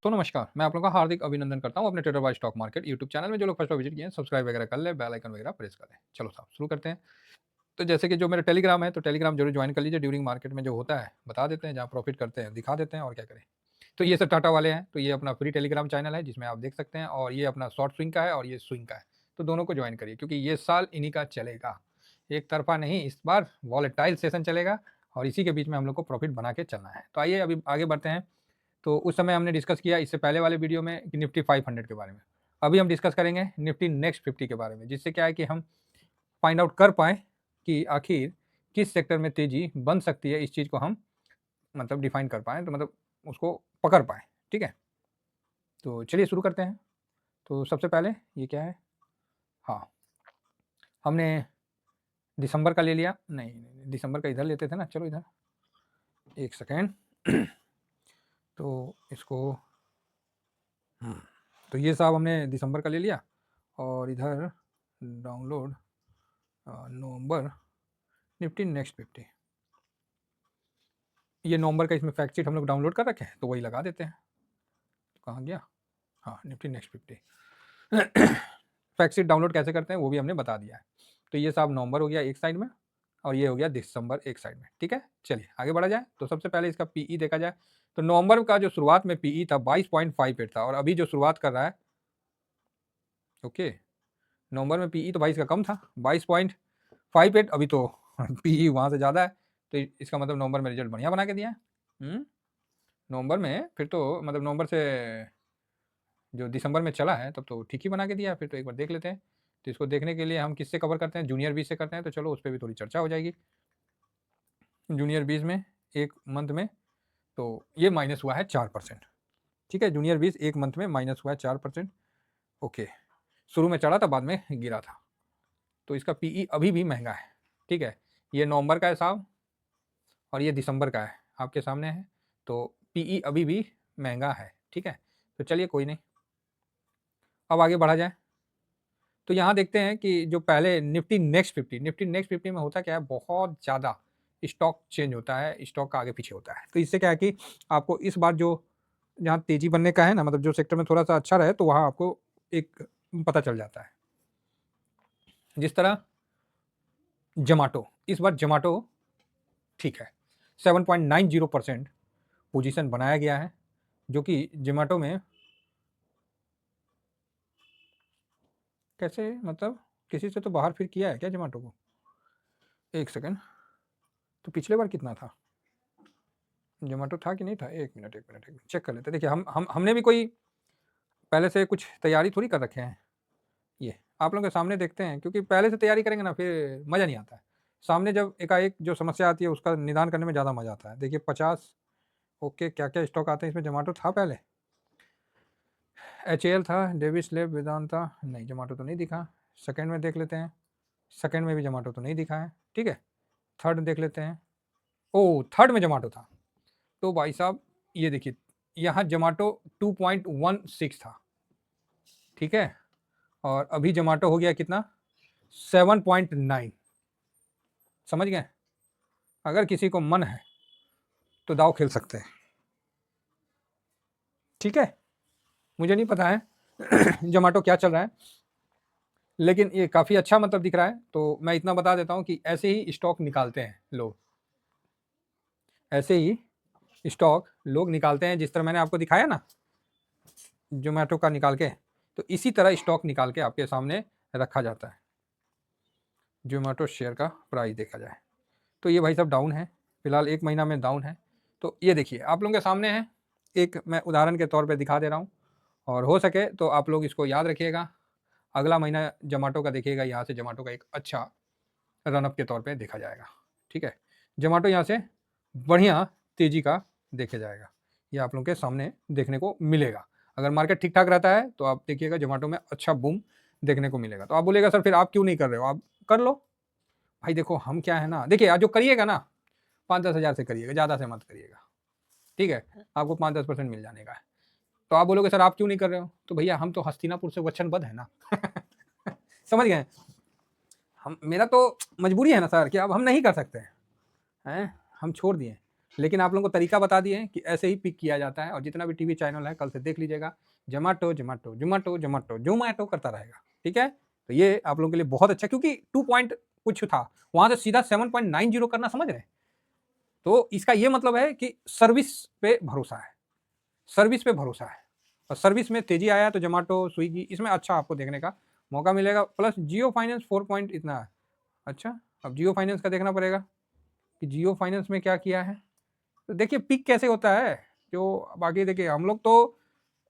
तो नमस्कार, मैं आप लोगों का हार्दिक अभिनंदन करता हूँ अपने trader by stock market YouTube channel में। जो लोग फर्स्ट बार विजिट किए हैं, सब्सक्राइब वगैरह कर लें, बेल आइकन वगैरह प्रेस कर लें। चलो साहब शुरू करते हैं। तो जैसे कि जो मेरा टेलीग्राम है, तो टेलीग्राम ज़रूर ज्वाइन कर लीजिए। ड्यूरिंग मार्केट में जो होता है, बता देते हैं, जहाँ प्रॉफिट करते हैं, दिखा देते हैं और क्या करें। तो ये सब टाटा वाले हैं, तो ये अपना फ्री टेलीग्राम चैनल है जिसमें आप देख सकते हैं, और ये अपना शॉर्ट स्विंग का है और ये स्विंग का है। तो दोनों को ज्वाइन करिए क्योंकि ये साल इन्हीं का चलेगा, एक तरफा नहीं। इस बार वॉलेटाइल सेशन चलेगा और इसी के बीच में हम लोग को प्रॉफिट बना के चलना है। तो आइए अभी आगे बढ़ते हैं। तो उस समय हमने डिस्कस किया इससे पहले वाले वीडियो में कि निफ्टी 500 के बारे में। अभी हम डिस्कस करेंगे निफ्टी नेक्स्ट 50 के बारे में, जिससे क्या है कि हम फाइंड आउट कर पाएँ कि आखिर किस सेक्टर में तेज़ी बन सकती है। इस चीज़ को हम मतलब डिफाइन कर पाएँ, तो मतलब उसको पकड़ पाएँ, ठीक है? तो चलिए शुरू करते हैं। तो सबसे पहले ये क्या है? हाँ, हमने दिसंबर का ले लिया। नहीं, दिसंबर का इधर लेते थे ना, चलो इधर, 1 सेकंड। तो इसको तो ये साहब हमने दिसंबर का ले लिया और इधर डाउनलोड नवंबर निफ्टी नेक्स्ट 50। ये नवंबर का इसमें फैक्ट शीट हम लोग डाउनलोड कर रखे हैं, तो वही लगा देते हैं। कहाँ गया? हाँ, Nifty next 50। Fact sheet download कैसे करते हैं वो भी हमने बता दिया है। तो ये साहब नवंबर हो गया एक साइड में और ये हो गया दिसंबर एक साइड में, ठीक है? चलिए आगे बढ़ा जाए। तो सबसे पहले इसका पीई देखा जाए। तो नवंबर का जो शुरुआत में पीई था 22.58 था और अभी जो शुरुआत कर रहा है, ओके, नवंबर में पीई तो 22 का कम था, 22.58। अभी तो पीई वहाँ से ज़्यादा है, तो इसका मतलब नवंबर में रिजल्ट बढ़िया बना के दिया है। नवंबर में फिर तो मतलब नवंबर से जो दिसंबर में चला है तब तो ठीक ही बना के दिया है। फिर तो एक बार देख लेते हैं। तो इसको देखने के लिए हम किससे कवर करते हैं? जूनियर बीस से करते हैं। तो चलो उस पर भी थोड़ी चर्चा हो जाएगी। जूनियर बीस में एक मंथ में तो ये माइनस हुआ है 4%, ठीक है? जूनियर बीस एक मंथ में माइनस हुआ है 4%। ओके, शुरू में चढ़ा था, बाद में गिरा था। तो इसका पीई अभी भी महंगा है, ठीक है? ये नवंबर का है साहब और ये दिसंबर का है, आपके सामने है। तो पीई अभी भी महंगा है, ठीक है? तो चलिए कोई नहीं, अब आगे बढ़ा जाए। तो यहाँ देखते हैं कि जो पहले निफ्टी नेक्स्ट 50 में होता क्या है, बहुत ज़्यादा स्टॉक चेंज होता है, स्टॉक का आगे पीछे होता है। तो इससे क्या है कि आपको इस बार जो जहाँ तेज़ी बनने का है ना, मतलब जो सेक्टर में थोड़ा सा अच्छा रहे, तो वहाँ आपको एक पता चल जाता है। जिस तरह जोमेटो, इस बार जोमेटो ठीक है, 7.90% पोजीशन बनाया गया है, जो कि जोमेटो में कैसे, मतलब किसी से तो बाहर फिर किया है क्या जोमेटो को? एक सेकंड, तो पिछले बार कितना था? जोमेटो था कि नहीं था? एक मिनट चेक कर लेते हैं। देखिए हमने भी कोई पहले से कुछ तैयारी थोड़ी कर रखे हैं। ये आप लोगों के सामने देखते हैं, क्योंकि पहले से तैयारी करेंगे ना फिर मज़ा नहीं आता है। सामने जब एकाएक जो समस्या आती है उसका निदान करने में ज़्यादा मज़ा आता है। देखिए 50, ओके, क्या-क्या स्टॉक आते हैं इसमें? जोमेटो था पहले, एचएएल था, डेविस लैब, वेदांता, नहीं जोमेटो तो नहीं दिखा। सेकंड में देख लेते हैं, सेकंड में भी जोमेटो तो नहीं दिखा है, ठीक है? थर्ड देख लेते हैं, ओह! थर्ड में जोमेटो था। तो भाई साहब ये देखिए, यहाँ जोमेटो 2.16 था, ठीक है? और अभी जोमेटो हो गया कितना? 7.9। समझ गए? अगर किसी को मन है तो दाव खेल सकते हैं, ठीक है? मुझे नहीं पता है जोमेटो क्या चल रहा है, लेकिन ये काफ़ी अच्छा मतलब दिख रहा है। तो मैं इतना बता देता हूँ कि ऐसे ही स्टॉक निकालते हैं लोग, ऐसे ही स्टॉक लोग निकालते हैं। जिस तरह मैंने आपको दिखाया ना जोमेटो का निकाल के, तो इसी तरह स्टॉक निकाल के आपके सामने रखा जाता है। जोमेटो शेयर का प्राइस देखा जाए तो ये भाई साहब डाउन है, फिलहाल एक महीना में डाउन है। तो ये देखिए आप लोगों के सामने है, एक मैं उदाहरण के तौर पे दिखा दे रहा हूँ, और हो सके तो आप लोग इसको याद रखिएगा। अगला महीना जोमेटो का देखिएगा, यहाँ से जोमेटो का एक अच्छा रनअप के तौर पे देखा जाएगा, ठीक है? जोमेटो यहाँ से बढ़िया तेज़ी का देखा जाएगा, ये आप लोगों के सामने देखने को मिलेगा। अगर मार्केट ठीक ठाक रहता है तो आप देखिएगा जोमेटो में अच्छा बूम देखने को मिलेगा। तो आप बोलिएगा सर फिर आप क्यों नहीं कर रहे हो? आप कर लो भाई। देखो हम क्या है ना, देखिए आज जो करिएगा ना 5-10 हज़ार से करिएगा, ज़्यादा से मत करिएगा, ठीक है? आपको 5-10% मिल जाने का है। तो आप बोलोगे सर आप क्यों नहीं कर रहे हो? तो भैया हम तो हस्तिनापुर से वचनबद्ध है ना समझ गए? हम, मेरा तो मजबूरी है ना सर कि अब हम नहीं कर सकते हैं, हम छोड़ दिए। लेकिन आप लोगों को तरीका बता दिए हैं कि ऐसे ही पिक किया जाता है, और जितना भी टीवी चैनल है कल से देख लीजिएगा, जोमैटो जोमैटो जोमैटो जोमैटो जोमैटो करता रहेगा, ठीक है। तो ये आप लोगों के लिए बहुत अच्छा, क्योंकि 2 पॉइंट कुछ था, वहां से सीधा 7.90 करना, समझ रहे हैं। तो इसका ये मतलब है कि सर्विस पे भरोसा है, सर्विस पे भरोसा है, और सर्विस में तेजी आया तो जोमैटो स्विगी इसमें अच्छा आपको देखने का मौका मिलेगा। प्लस जियो फाइनेंस 4 पॉइंट इतना है। अच्छा, अब जियो फाइनेंस का देखना पड़ेगा कि जियो फाइनेंस में क्या किया है। तो देखिए पिक कैसे होता है, जो बाकी देखिए हम लोग तो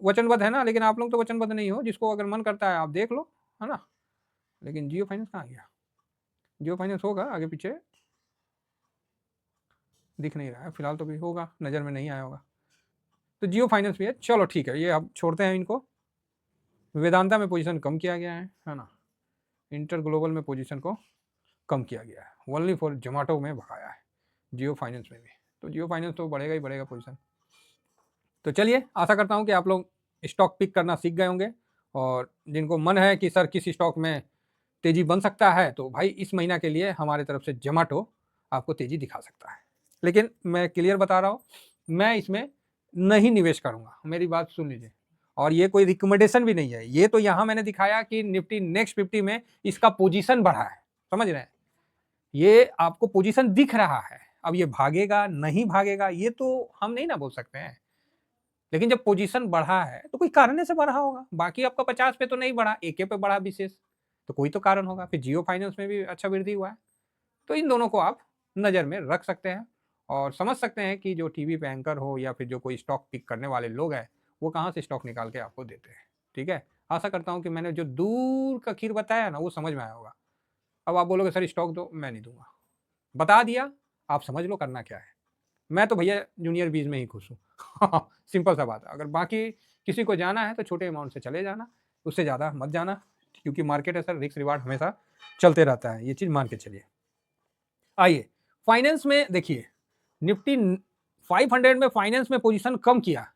वचनबद्ध है ना, लेकिन आप लोग तो वचनबद्ध नहीं हो, जिसको अगर मन करता है आप देख लो, है ना। लेकिन जियो फाइनेंस कहाँ गया, जियो फाइनेंस होगा आगे पीछे, दिख नहीं रहा है फिलहाल, तो भी होगा, नज़र में नहीं आया होगा। तो जियो फाइनेंस भी है, चलो ठीक है, ये अब छोड़ते हैं इनको। वेदांता में पोजीशन कम किया गया है ना। इंटर ग्लोबल में पोजीशन को कम किया गया है, ओनली फॉर जोमैटो में भगाया है, जियो फाइनेंस में भी। तो जियो फाइनेंस तो बढ़ेगा ही बढ़ेगा पोजीशन। तो चलिए, आशा करता हूँ कि आप लोग स्टॉक पिक करना सीख गए होंगे, और जिनको मन है कि सर किस स्टॉक में तेजी बन सकता है, तो भाई इस महीना के लिए हमारे तरफ से जोमैटो आपको तेजी दिखा सकता है। लेकिन मैं क्लियर बता रहा हूँ, मैं इसमें नहीं निवेश करूंगा, मेरी बात सुन लीजिए। और ये कोई रिकमेंडेशन भी नहीं है, ये तो यहाँ मैंने दिखाया कि निफ्टी नेक्स्ट 50 में इसका पोजीशन बढ़ा है, समझ रहे हैं। ये आपको पोजीशन दिख रहा है, अब ये भागेगा नहीं भागेगा ये तो हम नहीं ना बोल सकते हैं, लेकिन जब पोजीशन बढ़ा है तो कोई कारण से बढ़ा होगा। बाकी आपका 50 पे तो नहीं बढ़ा, एक पे बढ़ा विशेष, तो कोई तो कारण होगा। फिर जियो फाइनेंस में भी अच्छा वृद्धि हुआ है। तो इन दोनों को आप नज़र में रख सकते हैं, और समझ सकते हैं कि जो टीवी पे एंकर हो या फिर जो कोई स्टॉक पिक करने वाले लोग हैं, वो कहाँ से स्टॉक निकाल के आपको देते हैं, ठीक है। आशा करता हूँ कि मैंने जो दूर का खीर बताया ना, वो समझ में आया होगा। अब आप बोलोगे सर स्टॉक दो, मैं नहीं दूंगा, बता दिया, आप समझ लो करना क्या है। मैं तो भैया जूनियर बीज में ही खुश हूँ सिंपल सा बात है। अगर बाकी किसी को जाना है तो छोटे अमाउंट से चले जाना, उससे ज़्यादा मत जाना, क्योंकि मार्केट है सर, रिस्क रिवार्ड हमेशा चलते रहता है, ये चीज़ मान के चलिए। आइए फाइनेंस में देखिए, निफ्टी 500 में फाइनेंस में पोजीशन कम किया,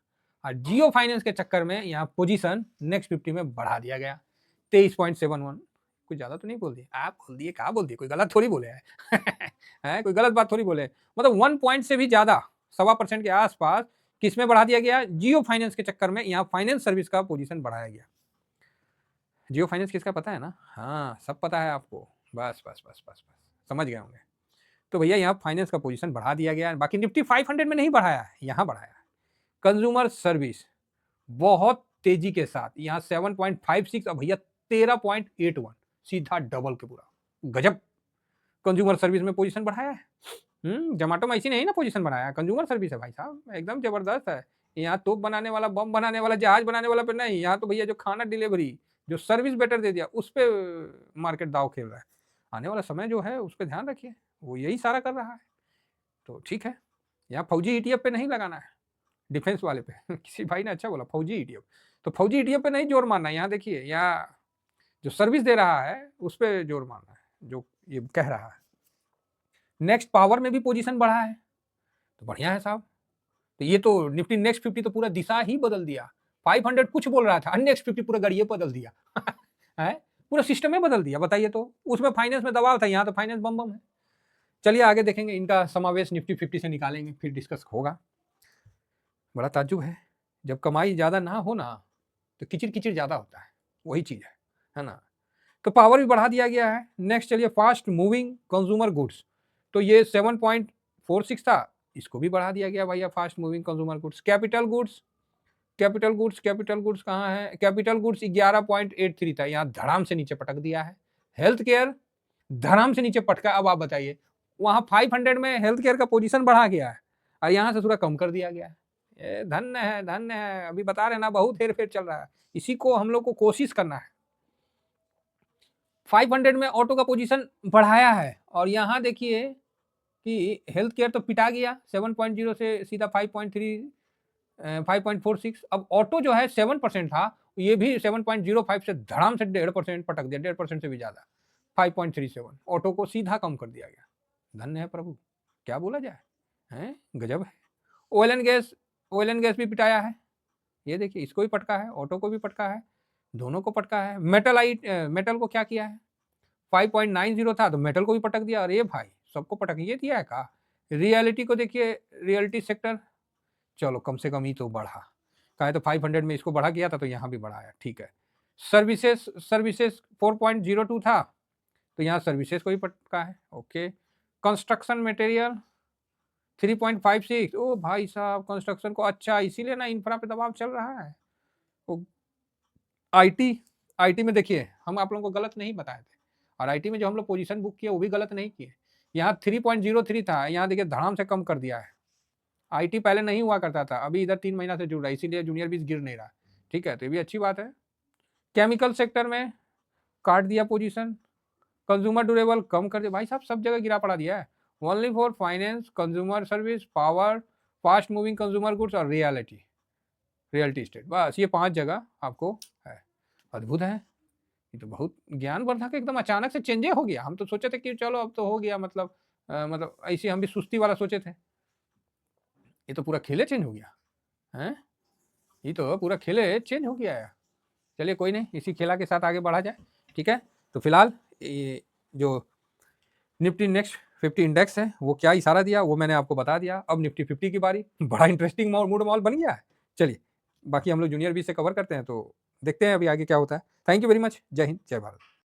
और जियो फाइनेंस के चक्कर में यहाँ पोजीशन नेक्स्ट 50 में बढ़ा दिया गया 23.71। कुछ ज़्यादा तो नहीं बोल दिए आप, बोल दिए कहा बोल दिए, कोई गलत थोड़ी बोले है कोई गलत बात थोड़ी बोले, मतलब 1 पॉइंट से भी ज़्यादा, 1.25% के आसपास किसमें बढ़ा दिया गया, जियो फाइनेंस के चक्कर में यहाँ फाइनेंस सर्विस का पोजीशन बढ़ाया गया। जियो फाइनेंस किसका पता है ना, हाँ सब पता है आपको, बस बस बस बस बस समझ गए होंगे। तो भैया यहाँ फाइनेंस का पोजीशन बढ़ा दिया गया है, बाकी निफ्टी 500 में नहीं बढ़ाया है, यहाँ बढ़ाया है। कंज्यूमर सर्विस बहुत तेजी के साथ यहाँ 7.56 और भैया 13.81, सीधा डबल के पूरा, गजब कंज्यूमर सर्विस में पोजीशन बढ़ाया है। जोमैटो में ऐसी नहीं ना पोजीशन बनाया, कंज्यूमर सर्विस है भाई साहब, एकदम जबरदस्त है। यहाँ तोप बनाने वाला, बम बनाने वाला, जहाज बनाने वाला पे नहीं, यहाँ तो भैया जो खाना डिलीवरी, जो सर्विस बेटर दे दिया, उस पर मार्केट दाव खेल रहा है। आने वाला समय जो है उस पर ध्यान रखिए, वो यही सारा कर रहा है। तो ठीक है, यहाँ फौजी ईटीएफ पे नहीं लगाना है, डिफेंस वाले पे किसी भाई ने अच्छा बोला फौजी ईटीएफ, तो फौजी ईटीएफ पे नहीं जोर मारना है। यहाँ देखिए, यहाँ जो सर्विस दे रहा है उस पर जोर मारना है, जो ये कह रहा है। नेक्स्ट पावर में भी पोजीशन बढ़ा है, तो बढ़िया है साहब। तो ये तो निफ्टी नेक्स्ट 50 तो पूरा दिशा ही बदल दिया। 500 कुछ बोल रहा था, नेक्स्ट 50 पूरा गड़िए बदल दिया है, पूरा सिस्टम में बदल दिया। बताइए, तो उसमें फाइनेंस में दबाव था, यहाँ तो फाइनेंस बम बम है। चलिए आगे देखेंगे, इनका समावेश निफ्टी 50 से निकालेंगे, फिर डिस्कस होगा। बड़ा ताज्जुब है, जब कमाई ज़्यादा ना हो ना तो किचिर किचिर ज़्यादा होता है, वही चीज़ है ना। तो पावर भी बढ़ा दिया गया है। नेक्स्ट चलिए, फास्ट मूविंग कंज्यूमर गुड्स, तो ये 7.46 था, इसको भी बढ़ा दिया गया भैया, fast moving consumer goods. Capital goods, capital goods, capital goods कहाँ है, कैपिटल गुड्स 11.83 था, यहाँ धड़ाम से नीचे पटक दिया है। हेल्थ केयर धड़ाम से नीचे पटका। अब आप बताइए, वहाँ 500 में हेल्थ केयर का पोजीशन बढ़ा गया है, और यहाँ से थोड़ा कम कर दिया गया है। धन्य है, धन्य है। अभी बता रहे ना, बहुत हेर फेर चल रहा है, इसी को हम लोग को कोशिश करना है। 500 में ऑटो का पोजीशन बढ़ाया है, और यहाँ देखिए कि हेल्थ केयर तो पिटा गया 7.0 से सीधा 5.3 5.46। अब ऑटो जो है 7% था, ये भी 7.05 से धड़ाम से 1.5% पटक दिया, 1.5% से भी ज्यादा 5.37। ऑटो को सीधा कम कर दिया गया। धन्य है प्रभु, क्या बोला जाए, हैं गजब है। ऑयल एंड गैस भी पिटाया है, ये देखिए, इसको भी पटका है, ऑटो को भी पटका है, दोनों को पटका है। मेटल को क्या किया है, 5.90 था तो मेटल को भी पटक दिया। अरे भाई, सबको पटक ये दिया है का, रियलिटी को देखिए, रियलिटी सेक्टर चलो कम से कम ही तो बढ़ा, कहा तो 500 में इसको बढ़ा किया था तो यहाँ भी बढ़ाया, ठीक है। सर्विसेज सर्विसेज 4.02 था तो यहाँ सर्विसेज को भी पटका है, ओके। कंस्ट्रक्शन मटेरियल 3.56, ओ भाई साहब कंस्ट्रक्शन को, अच्छा इसीलिए ना इंफ्रा पे दबाव चल रहा है। आईटी आईटी में देखिए हम आप लोगों को गलत नहीं बताए थे, और आईटी में जो हम लोग पोजीशन बुक किए वो भी गलत नहीं किए। यहाँ 3.03 था, यहाँ देखिए धड़ाम से कम कर दिया है। आईटी पहले नहीं हुआ करता था, अभी इधर 3 महीना से जुड़ रहा है, इसीलिए जूनियर भी गिर नहीं रहा, ठीक है, तो ये भी अच्छी बात है। केमिकल सेक्टर में काट दिया पोजीशन, कंज्यूमर ड्यूरेबल कम कर दिया, भाई साहब सब जगह गिरा पड़ा दिया है। Only for finance, consumer service, power, fast moving consumer goods और रियलिटी स्टेट, बस ये 5 जगह आपको है। अद्भुत है, ये तो बहुत ज्ञानवर्धक एकदम अचानक से चेंजे हो गया। हम तो सोचे थे कि चलो अब तो हो गया, मतलब ऐसे हम भी सुस्ती वाला सोचे थे, ये तो पूरा खेले चेंज हो गया है, ये तो पूरा खेले चेंज हो गया है। चलिए कोई नहीं, इसी खेला के साथ आगे बढ़ा जाए, ठीक है। तो फिलहाल ये जो निफ्टी नेक्स्ट 50 इंडेक्स है वो क्या इशारा दिया वो मैंने आपको बता दिया। अब निफ्टी 50 की बारी, बड़ा इंटरेस्टिंग मूड मॉल बन गया है। चलिए बाकी हम लोग जूनियर भी से कवर करते हैं, तो देखते हैं अभी आगे क्या होता है। थैंक यू वेरी मच, जय हिंद, जय भारत।